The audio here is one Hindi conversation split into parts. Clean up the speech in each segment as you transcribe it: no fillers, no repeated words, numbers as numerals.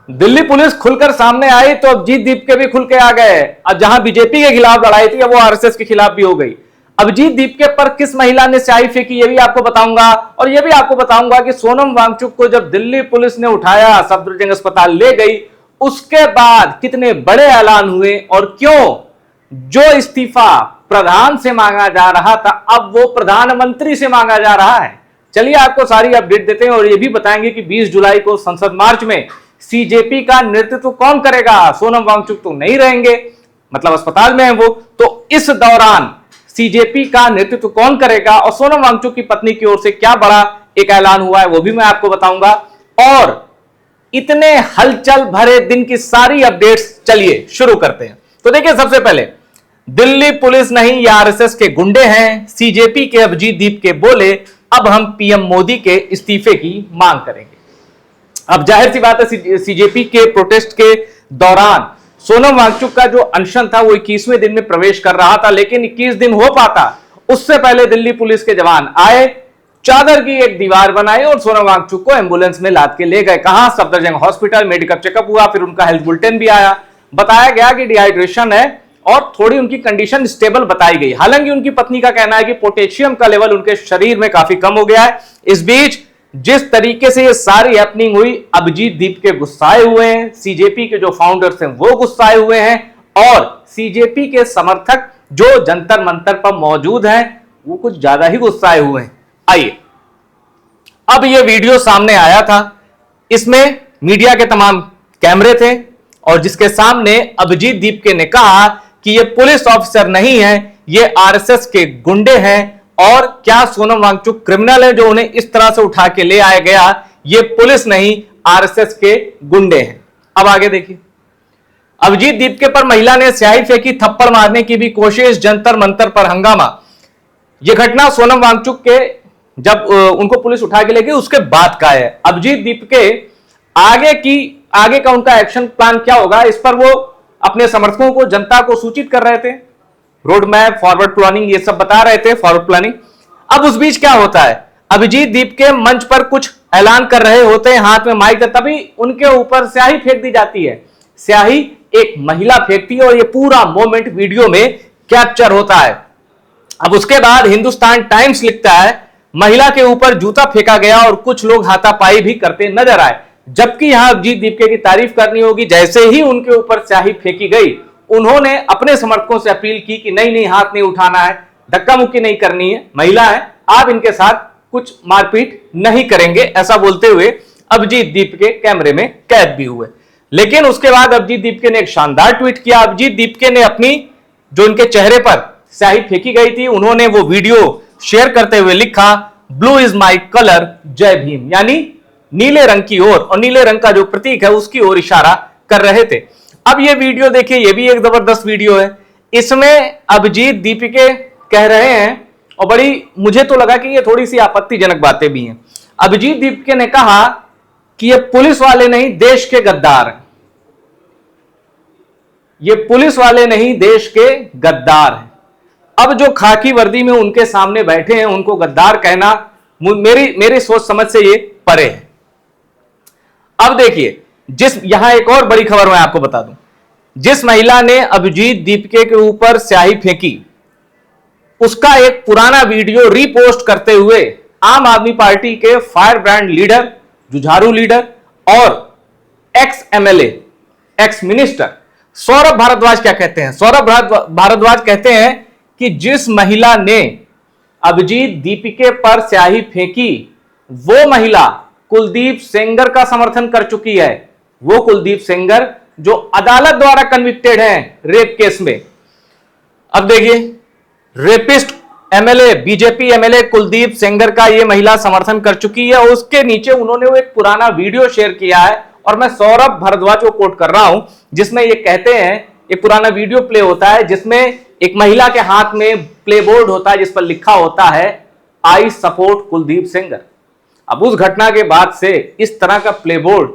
दिल्ली पुलिस खुलकर सामने आई तो अभिजीत दीपके भी खुल के आ गए। अब जहां बीजेपी के खिलाफ लड़ाई थी, अब वो आरएसएस के खिलाफ भी हो गई। अभिजीत दीपके पर किस महिला ने स्याही फेंकी, ये भी आपको बताऊंगा। और ये भी आपको बताऊंगा कि सोनम वांगचुक को जब दिल्ली पुलिस ने उठाया, सफदरजंग अस्पताल ले गई, उसके बाद कितने बड़े ऐलान हुए और क्यों जो इस्तीफा प्रधान से मांगा जा रहा था अब वो प्रधानमंत्री से मांगा जा रहा है। चलिए आपको सारी अपडेट देते हैं और ये भी बताएंगे कि 20 जुलाई को संसद मार्च में सीजेपी का नेतृत्व कौन करेगा। सोनम वांगचुक तो नहीं रहेंगे, मतलब अस्पताल में है वो, तो इस दौरान सीजेपी का नेतृत्व कौन करेगा और सोनम वांगचुक की पत्नी की ओर से क्या बड़ा एक ऐलान हुआ है वो भी मैं आपको बताऊंगा। और इतने हलचल भरे दिन की सारी अपडेट्स चलिए शुरू करते हैं। तो देखिए, सबसे पहले दिल्ली पुलिस नहीं, ये आरएसएस के गुंडे हैं। सीजेपी के अभिजीत दीपके बोले अब हम पीएम मोदी के इस्तीफे की मांग करेंगे। अब जाहिर सी बात है, सीजेपी के प्रोटेस्ट के दौरान सोनम वांगचुक का जो अनशन था वो 21वें दिन में प्रवेश कर रहा था, लेकिन 21 दिन हो पाता उससे पहले दिल्ली पुलिस के जवान आए, चादर की एक दीवार बनाई और सोनम वांगचुक को एम्बुलेंस में लाद के ले गए। कहां? सफदरजंग हॉस्पिटल। मेडिकल चेकअप हुआ, फिर उनका हेल्थ बुलेटिन भी आया। बताया गया कि डिहाइड्रेशन है और थोड़ी उनकी कंडीशन स्टेबल बताई गई। हालांकि उनकी पत्नी का कहना है कि पोटेशियम का लेवल उनके शरीर में काफी कम हो गया है। इस बीच जिस तरीके से ये सारी हैपनिंग हुई, अभिजीत दीपके गुस्साए हुए हैं, सीजेपी के जो फाउंडर्स हैं वो गुस्साए हुए हैं और सीजेपी के समर्थक जो जंतर मंतर पर मौजूद हैं वो कुछ ज्यादा ही गुस्साए हुए हैं। आइए, अब ये वीडियो सामने आया था, इसमें मीडिया के तमाम कैमरे थे और जिसके सामने अभिजीत दीपके ने कहा कि ये पुलिस ऑफिसर नहीं है, ये आरएसएस के गुंडे हैं और क्या सोनम वांगचुक क्रिमिनल है जो उन्हें इस तरह से उठा के ले आया गया, ये पुलिस नहीं आरएसएस के गुंडे हैं। अब आगे देखिए, अभिजीत दीपके पर महिला ने स्याही फेंकी, थप्पड़ मारने की भी कोशिश, जंतर मंतर पर हंगामा। यह घटना सोनम वांगचुक के जब उनको पुलिस उठा के ले गई उसके बाद का है। अभिजीत दीपके आगे का उनका एक्शन प्लान क्या होगा, इस पर वो अपने समर्थकों को, जनता को सूचित कर रहे थे। रोड मैप, फॉरवर्ड प्लानिंग, ये सब बता रहे थे, फॉरवर्ड प्लानिंग। अब उस बीच क्या होता है, अभिजीत दीपके मंच पर कुछ ऐलान कर रहे होते हैं, हाथ में माइक है, तभी उनके ऊपर स्याही फेंक दी जाती है। स्याही एक महिला फेंकती है और ये पूरा मोमेंट वीडियो में कैप्चर होता है। अब उसके बाद हिंदुस्तान टाइम्स लिखता है महिला के ऊपर जूता फेंका गया और कुछ लोग हाथापाई भी करते नजर आए। जबकि यहां अभिजीत दीपके की तारीफ करनी होगी, जैसे ही उनके ऊपर स्याही फेंकी गई उन्होंने अपने समर्थकों से अपील की कि नहीं नहीं, हाथ नहीं उठाना है, धक्का मुक्की नहीं करनी है, महिला है, आप इनके साथ कुछ मारपीट नहीं करेंगे, ऐसा बोलते हुए अभिजीत दीपके कैमरे में कैद भी हुए। लेकिन उसके बाद अभिजीत दीपके ने एक शानदार ट्वीट किया। अभिजीत दीपके ने अपनी जो उनके चेहरे पर स्याही फेंकी गई थी, उन्होंने वो वीडियो शेयर करते हुए लिखा, ब्लू इज माई कलर, जय भीम, यानी नीले रंग की ओर, और नीले रंग का जो प्रतीक है उसकी ओर इशारा कर रहे थे। अब ये वीडियो देखिए, ये भी एक जबरदस्त वीडियो है। इसमें अभिजीत दीपके कह रहे हैं और बड़ी, मुझे तो लगा कि ये थोड़ी सी आपत्तिजनक बातें भी हैं। अभिजीत दीपके ने कहा कि ये पुलिस वाले नहीं देश के गद्दार हैं, ये पुलिस वाले नहीं देश के गद्दार हैं। अब जो खाकी वर्दी में उनके सामने बैठे हैं उनको गद्दार कहना मेरी सोच समझ से ये परे है। अब देखिए, यहां एक और बड़ी खबर मैं आपको बता दूं, जिस महिला ने अभिजीत दीपके के ऊपर स्याही फेंकी उसका एक पुराना वीडियो रीपोस्ट करते हुए आम आदमी पार्टी के फायर ब्रांड लीडर, जुझारू लीडर और ex MLA, ex minister Saurabh Bharadwaj क्या कहते हैं? सौरभ भारद्वाज कहते हैं कि जिस महिला ने अभिजीत दीपके पर स्याही फेंकी वो महिला कुलदीप सेंगर का समर्थन कर चुकी है। वो कुलदीप सेंगर जो अदालत द्वारा कन्विक्टेड हैं रेप केस में। अब देखिए, rapist MLA, BJP MLA Kuldeep Sengar का ये महिला समर्थन कर चुकी है। उसके नीचे उन्होंने वो एक पुराना वीडियो शेयर किया है और मैं सौरभ भारद्वाज को कोट कर रहा हूं, जिसमें ये कहते हैं, एक पुराना वीडियो प्ले होता है जिसमें एक महिला के हाथ में प्ले बोर्ड होता है जिस पर लिखा होता है आई सपोर्ट कुलदीप सेंगर। अब उस घटना के बाद से इस तरह का प्ले बोर्ड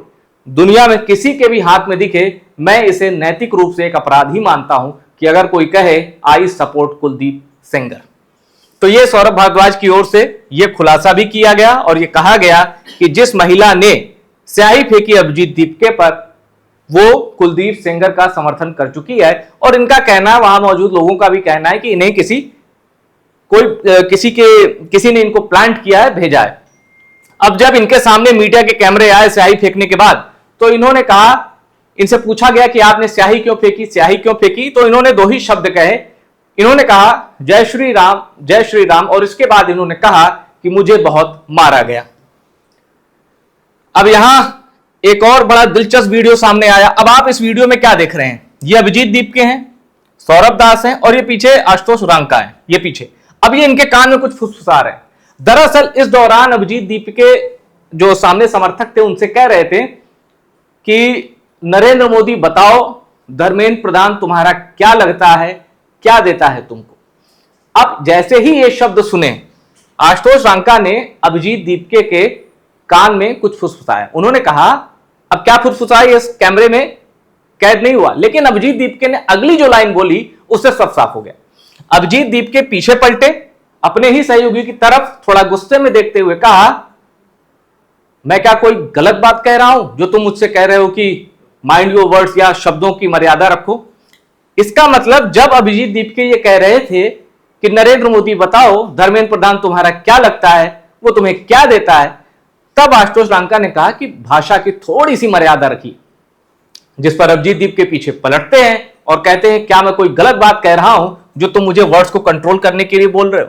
दुनिया में किसी के भी हाथ में दिखे, मैं इसे नैतिक रूप से एक अपराध ही मानता हूं कि अगर कोई कहे आई सपोर्ट कुलदीप सेंगर। तो यह सौरभ भारद्वाज की ओर से यह खुलासा भी किया गया और यह कहा गया कि जिस महिला ने स्याही फेंकी अभिजीत दीपके पर वो कुलदीप सेंगर का समर्थन कर चुकी है। और इनका कहना है, वहां मौजूद लोगों का भी कहना है कि इन्हें किसी ने इनको प्लांट किया है, भेजा है। अब जब इनके सामने मीडिया के कैमरे आए स्याही फेंकने के बाद, तो इन्होंने कहा, इनसे पूछा गया कि आपने स्याही क्यों फेंकी, स्याही क्यों फेंकी, तो इन्होंने दो ही शब्द कहे। इन्होंने कहा जय श्री राम, जय श्री राम, और इसके बाद इन्होंने कहा कि मुझे बहुत मारा गया। अब यहां एक और बड़ा दिलचस्प वीडियो सामने आया। अब आप इस वीडियो में क्या देख रहे हैं, ये अभिजीत दीप के हैं, सौरभ दास हैं, और ये पीछे आशुतोष रांका है, ये पीछे। अब ये इनके कान में कुछ फुसफुसा रहे हैं। दरअसल इस दौरान अभिजीत दीप के जो सामने समर्थक थे उनसे कह रहे थे कि नरेंद्र मोदी बताओ, धर्मेंद्र प्रधान तुम्हारा क्या लगता है, क्या देता है तुमको। अब जैसे ही ये शब्द सुने, आशुतोष रांका ने अभिजीत दीपके के कान में कुछ फुसफुसाया। उन्होंने कहा, अब क्या फुसफुसाया इस कैमरे में कैद नहीं हुआ, लेकिन अभिजीत दीपके ने अगली जो लाइन बोली उससे सब साफ हो गया। अभिजीत दीपके पीछे पलटे, अपने ही सहयोगी की तरफ थोड़ा गुस्से में देखते हुए कहा, मैं क्या कोई गलत बात कह रहा हूं जो तुम मुझसे कह रहे हो कि माइंड योर वर्ड्स, या शब्दों की मर्यादा रखो। इसका मतलब जब अभिजीत दीपके ये कह रहे थे कि नरेंद्र मोदी बताओ, धर्मेंद्र प्रधान तुम्हारा क्या लगता है, वो तुम्हें क्या देता है, तब आशुतोष रांका ने कहा कि भाषा की थोड़ी सी मर्यादा रखी। जिस पर अभिजीत दीप के पीछे पलटते हैं और कहते हैं, क्या मैं कोई गलत बात कह रहा हूं जो तुम मुझे वर्ड्स को कंट्रोल करने के लिए बोल रहे हो।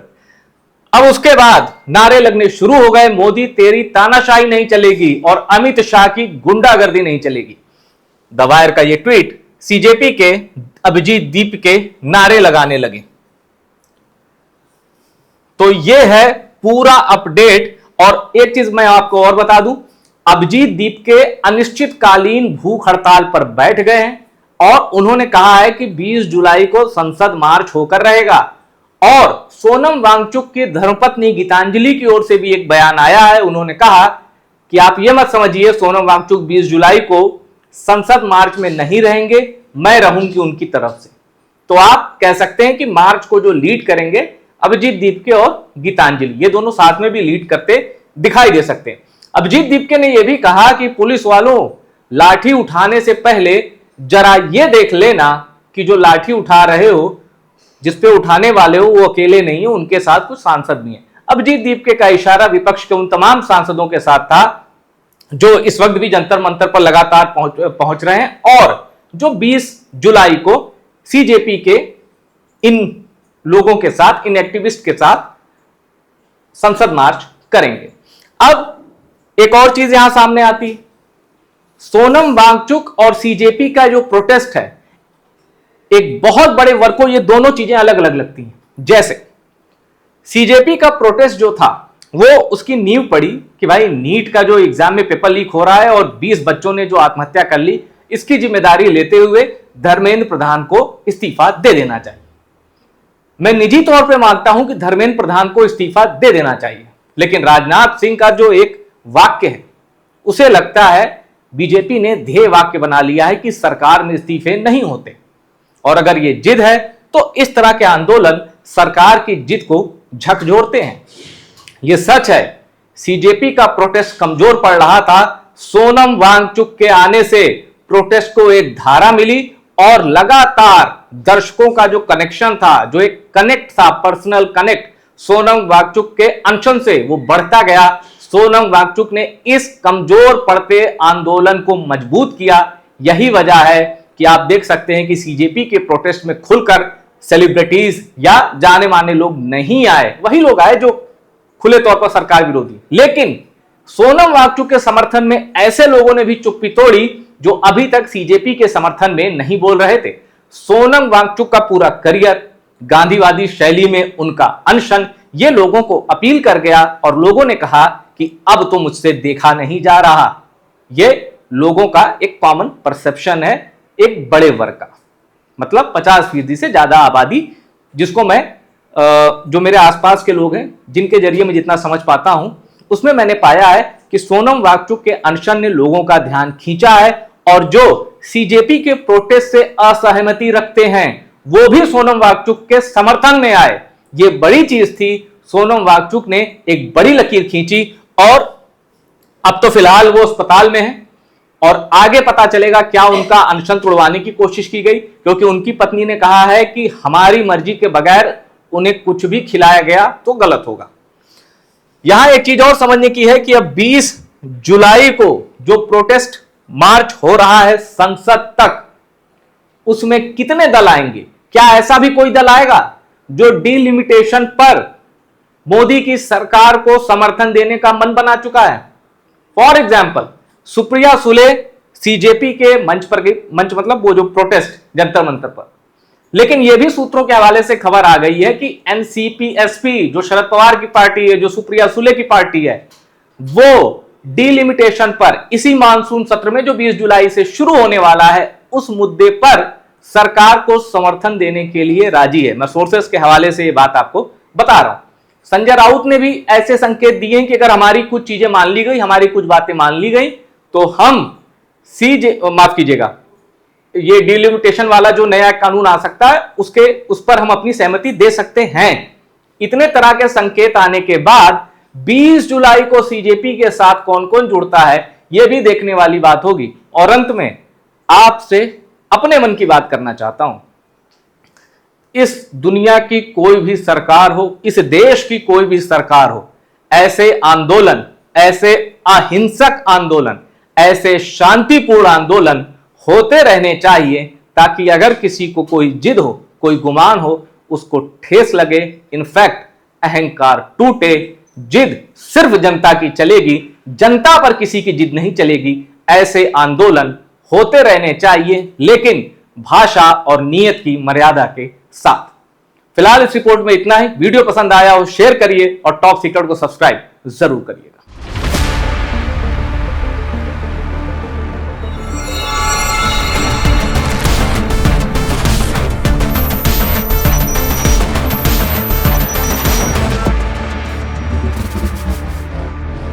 अब उसके बाद नारे लगने शुरू हो गए, मोदी तेरी तानाशाही नहीं चलेगी और अमित शाह की गुंडागर्दी नहीं चलेगी। द वायर का ये ट्वीट सीजेपी के अभिजीत दीप के नारे लगाने लगे। तो ये है पूरा अपडेट। और एक चीज मैं आपको और बता दूं, अभिजीत दीप के अनिश्चितकालीन भूख हड़ताल पर बैठ गए हैं और उन्होंने कहा है कि 20 जुलाई को संसद मार्च होकर रहेगा। और सोनम वांगचुक की धर्मपत्नी गीतांजलि की ओर से भी एक बयान आया है। उन्होंने कहा कि आप ये मत समझिए सोनम वांगचुक 20 जुलाई को संसद मार्च में नहीं रहेंगे, मैं रहूंगी उनकी तरफ से। तो आप कह सकते हैं कि मार्च को जो लीड करेंगे अभिजीत दीपके और गीतांजलि, ये दोनों साथ में भी लीड करते दिखाई दे सकते हैं। अभिजीत दीपके ने यह भी कहा कि पुलिस वालों, लाठी उठाने से पहले जरा ये देख लेना कि जो लाठी उठा रहे हो, जिसपे उठाने वाले हो, वो अकेले नहीं है, उनके साथ कुछ सांसद भी हैं। अभिजीत दीपके का इशारा विपक्ष के उन तमाम सांसदों के साथ था जो इस वक्त भी जंतर मंतर पर लगातार पहुंच रहे हैं और जो 20 जुलाई को सीजेपी के इन लोगों के साथ, इन एक्टिविस्ट के साथ संसद मार्च करेंगे। अब एक और चीज यहां सामने आती, सोनम वांगचुक और सीजेपी का जो प्रोटेस्ट है, एक बहुत बड़े वर्ग को ये दोनों चीजें अलग अलग लगती हैं। जैसे सीजेपी का प्रोटेस्ट जो था वो उसकी नींव पड़ी कि भाई नीट का जो एग्जाम में पेपर लीक हो रहा है और 20 बच्चों ने जो आत्महत्या कर ली, इसकी जिम्मेदारी लेते हुए धर्मेंद्र प्रधान को इस्तीफा दे देना चाहिए। मैं निजी तौर पे मानता हूं कि धर्मेंद्र प्रधान को इस्तीफा दे देना चाहिए, लेकिन राजनाथ सिंह का जो एक वाक्य है उसे लगता है बीजेपी ने ध्येय वाक्य बना लिया है कि सरकार में इस्तीफे नहीं होते। और अगर ये जिद है तो इस तरह के आंदोलन सरकार की जिद को झकझोरते हैं। यह सच है, सीजेपी का प्रोटेस्ट कमजोर पड़ रहा था। सोनम वांगचुक के आने से प्रोटेस्ट को एक धारा मिली और लगातार दर्शकों का जो कनेक्शन था, जो एक कनेक्ट था, पर्सनल कनेक्ट सोनम वांगचुक के अनशन से, वो बढ़ता गया। सोनम वांगचुक ने इस कमजोर पड़ते आंदोलन को मजबूत किया। यही वजह है कि आप देख सकते हैं कि सीजेपी के प्रोटेस्ट में खुलकर सेलिब्रिटीज या जाने माने लोग नहीं आए, वही लोग आए जो खुले तौर पर सरकार विरोधी। लेकिन सोनम वांगचुक के समर्थन में ऐसे लोगों ने भी चुप्पी तोड़ी जो अभी तक सीजेपी के समर्थन में नहीं बोल रहे थे। सोनम वांगचुक का पूरा करियर, गांधीवादी शैली में उनका अनशन, ये लोगों को अपील कर गया और लोगों ने कहा कि अब तो मुझसे देखा नहीं जा रहा। ये लोगों का एक कॉमन परसेप्शन है, एक बड़े वर्ग का, मतलब 50% से ज्यादा आबादी, जिसको मैं जो मेरे आसपास के लोग हैं जिनके जरिए मैं जितना समझ पाता हूं, उसमें मैंने पाया है कि सोनम वांगचुक के अनशन ने लोगों का ध्यान खींचा है और जो सीजेपी के प्रोटेस्ट से असहमति रखते हैं वो भी सोनम वांगचुक के समर्थन में आए। ये बड़ी चीज थी। सोनम वांगचुक ने एक बड़ी लकीर खींची और अब तो फिलहाल वो अस्पताल में है और आगे पता चलेगा क्या उनका अनशन तोड़वाने की कोशिश की गई, क्योंकि उनकी पत्नी ने कहा है कि हमारी मर्जी के बगैर उन्हें कुछ भी खिलाया गया तो गलत होगा। यहां एक चीज और समझने की है कि अब 20 जुलाई को जो प्रोटेस्ट मार्च हो रहा है संसद तक, उसमें कितने दल आएंगे? क्या ऐसा भी कोई दल आएगा जो डिलिमिटेशन पर मोदी की सरकार को समर्थन देने का मन बना चुका है? For example Supriya Sule CJP के मंच पर गई, मंच मतलब वो जो प्रोटेस्ट जंतर मंतर पर, लेकिन यह भी सूत्रों के हवाले से खबर आ गई है कि एनसीपी-एसपी जो शरद पवार की पार्टी है, जो सुप्रिया सुले की पार्टी है, वो डिलिमिटेशन पर इसी मानसून सत्र में जो 20 जुलाई से शुरू होने वाला है उस मुद्दे पर सरकार को समर्थन देने के लिए राजी है। मैं सोर्सेस के हवाले से ये बात आपको बता रहा हूं। संजय राउत ने भी ऐसे संकेत दिए कि अगर हमारी कुछ चीजें मान ली गई, हमारी कुछ बातें मान ली गई, तो हम माफ कीजिएगा, ये डिलिमिटेशन वाला जो नया कानून आ सकता है उस पर हम अपनी सहमति दे सकते हैं। इतने तरह के संकेत आने के बाद 20 जुलाई को सीजेपी के साथ कौन कौन जुड़ता है यह भी देखने वाली बात होगी। और अंत में आपसे अपने मन की बात करना चाहता हूं, इस दुनिया की कोई भी सरकार हो, इस देश की कोई भी सरकार हो, ऐसे आंदोलन, ऐसे अहिंसक आंदोलन, ऐसे शांतिपूर्ण आंदोलन होते रहने चाहिए, ताकि अगर किसी को कोई जिद हो, कोई गुमान हो, उसको ठेस लगे, इनफैक्ट अहंकार टूटे। जिद सिर्फ जनता की चलेगी, जनता पर किसी की जिद नहीं चलेगी। ऐसे आंदोलन होते रहने चाहिए, लेकिन भाषा और नियत की मर्यादा के साथ। फिलहाल इस रिपोर्ट में इतना ही। वीडियो पसंद आया हो शेयर करिए और टॉप सीक्रेट को सब्सक्राइब जरूर करिए।